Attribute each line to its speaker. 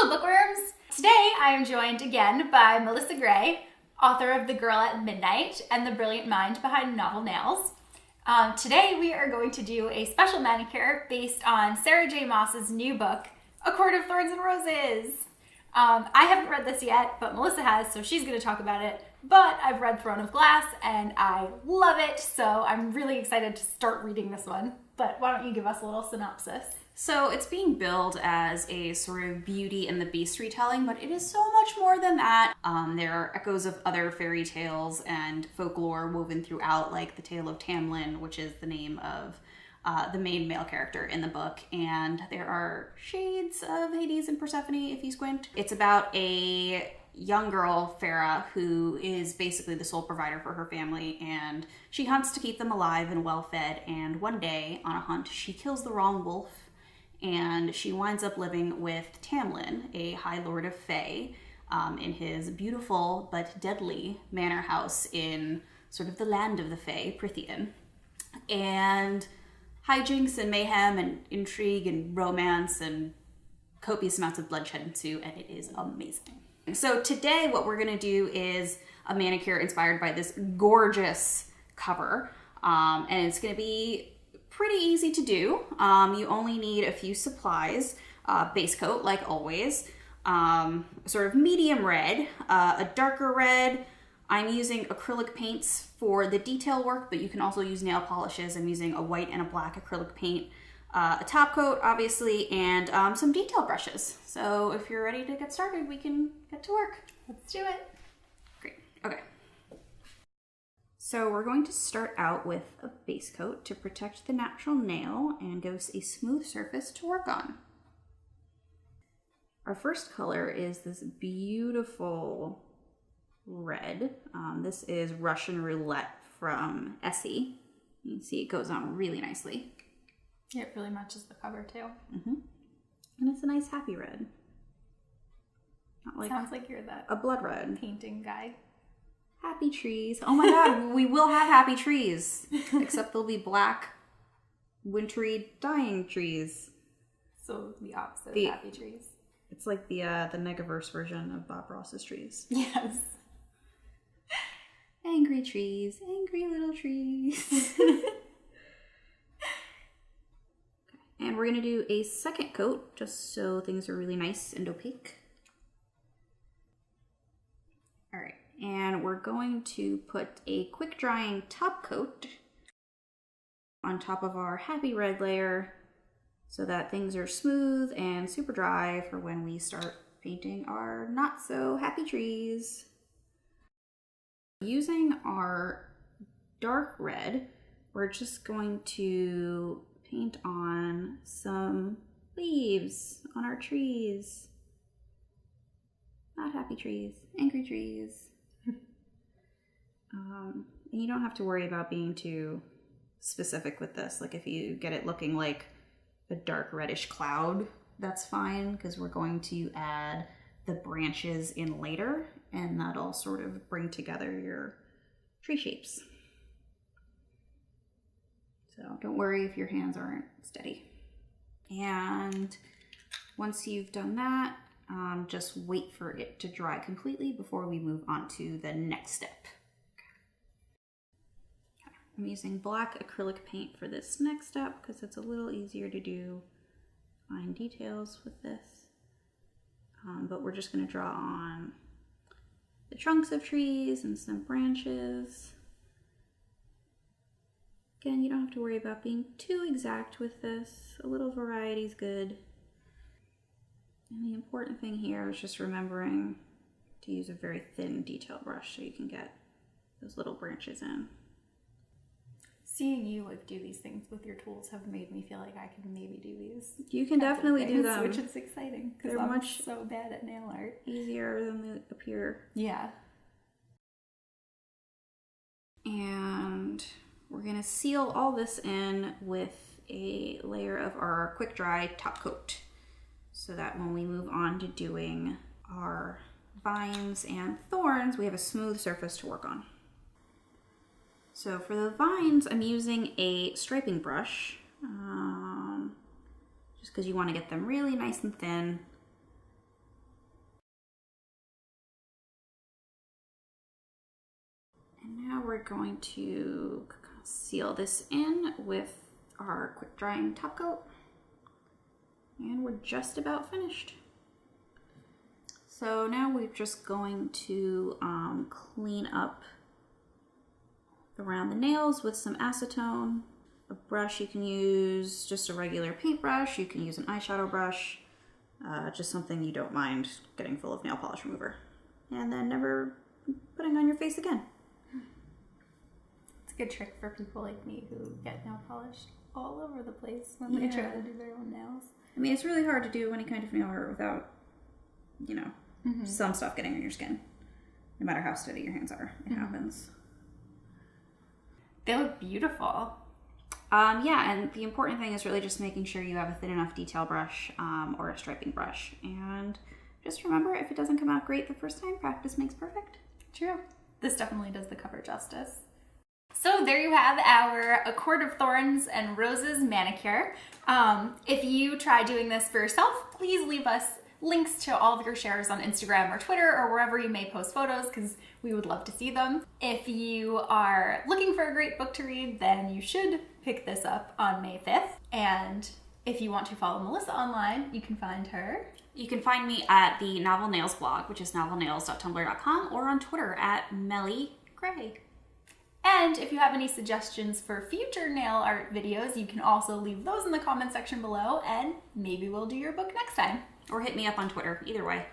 Speaker 1: Hello bookworms! Today I am joined again by Melissa Gray, author of The Girl at Midnight and the brilliant mind behind Novel Nails. Today we are going to do a special manicure based on Sarah J. Maas's new book, A Court of Thorns and Roses. I haven't read this yet, but Melissa has, so she's going to talk about it. But I've read Throne of Glass and I love it, so I'm really excited to start reading this one. But why don't you give us a little synopsis?
Speaker 2: So it's being billed as a sort of Beauty and the Beast retelling, but it is so much more than that. There are echoes of other fairy tales and folklore woven throughout, like the Tale of Tamlin, which is the name of the main male character in the book. And there are shades of Hades and Persephone if you squint. It's about a young girl, Farah, who is basically the sole provider for her family, and she hunts to keep them alive and well-fed. And one day, on a hunt, she kills the wrong wolf, and she winds up living with Tamlin, a High Lord of Fae, in his beautiful but deadly manor house in sort of the land of the Fae, Prithian. And hijinks and mayhem and intrigue and romance and copious amounts of bloodshed ensue, and it is amazing. So today what we're gonna do is a manicure inspired by this gorgeous cover, and it's gonna be pretty easy to do. You only need a few supplies, base coat like always, sort of medium red, a darker red. I'm using acrylic paints for the detail work, but you can also use nail polishes. I'm using a white and a black acrylic paint, a top coat obviously, and some detail brushes. So if you're ready to get started, we can get to work.
Speaker 1: Let's do it.
Speaker 2: Great, okay. So we're going to start out with a base coat to protect the natural nail and give us a smooth surface to work on. Our first color is this beautiful red. This is Russian Roulette from Essie. You can see it goes on really nicely.
Speaker 1: It really matches the cover too.
Speaker 2: And it's a nice happy red. Not like
Speaker 1: Sounds like you're that
Speaker 2: a blood red.
Speaker 1: painting guy.
Speaker 2: Happy trees. Oh my god, we will have happy trees. Except they'll be black, wintry, dying trees.
Speaker 1: So the opposite of happy trees.
Speaker 2: It's like the Negaverse version of Bob Ross's trees.
Speaker 1: Yes.
Speaker 2: Angry trees, angry little trees. And we're gonna do a second coat just so things are really nice and opaque. All right. And we're going to put a quick drying top coat on top of our happy red layer so that things are smooth and super dry for when we start painting our not so happy trees. Using our dark red, we're just going to paint on some leaves on our trees. Not happy trees, angry trees. And you don't have to worry about being too specific with this. Like if you get it looking like a dark reddish cloud, that's fine, because we're going to add the branches in later, and that'll sort of bring together your tree shapes. So don't worry if your hands aren't steady. And once you've done that, just wait for it to dry completely before we move on to the next step. I'm using black acrylic paint for this next step because it's a little easier to do fine details with this. But we're just going to draw on the trunks of trees and some branches. Again, you don't have to worry about being too exact with this. A little variety is good. And the important thing here is just remembering to use a very thin detail brush so you can get those little branches in.
Speaker 1: Seeing you do these things with your tools have made me feel like I can maybe do these.
Speaker 2: You can definitely do them.
Speaker 1: Which is exciting because I'm much so bad at nail art.
Speaker 2: Easier than they appear.
Speaker 1: Yeah.
Speaker 2: And we're gonna seal all this in with a layer of our quick dry top coat so that when we move on to doing our vines and thorns, we have a smooth surface to work on. So for the vines, I'm using a striping brush, just because you want to get them really nice and thin. we're going to seal this in with our quick drying top coat. And we're just about finished. So now we're just going to clean up around the nails with some acetone. A brush, you can use just a regular paintbrush, you can use an eyeshadow brush, just something you don't mind getting full of nail polish remover. And then never putting on your face again.
Speaker 1: It's a good trick for people like me who get nail polish all over the place when they try to do their own nails.
Speaker 2: I mean, it's really hard to do any kind of nail art without, you know, some stuff getting on your skin. No matter how steady your hands are, it happens.
Speaker 1: They look beautiful.
Speaker 2: Yeah, and the important thing is really just making sure you have a thin enough detail brush or a striping brush. And just remember, if it doesn't come out great the first time, practice makes perfect.
Speaker 1: True. This definitely does the cover justice. So there you have our A Court of Thorns and Roses manicure. If you try doing this for yourself, please leave us links to all of your shares on Instagram or Twitter or wherever you may post photos, because we would love to see them. If you are looking for a great book to read, then you should pick this up on May 5th. And if you want to follow Melissa online, you can find her.
Speaker 2: You can find me at the Novel Nails blog, which is novelnails.tumblr.com, or on Twitter at mellygray.
Speaker 1: And if you have any suggestions for future nail art videos, you can also leave those in the comment section below, and maybe we'll do your book next time.
Speaker 2: Or hit me up on Twitter, either way.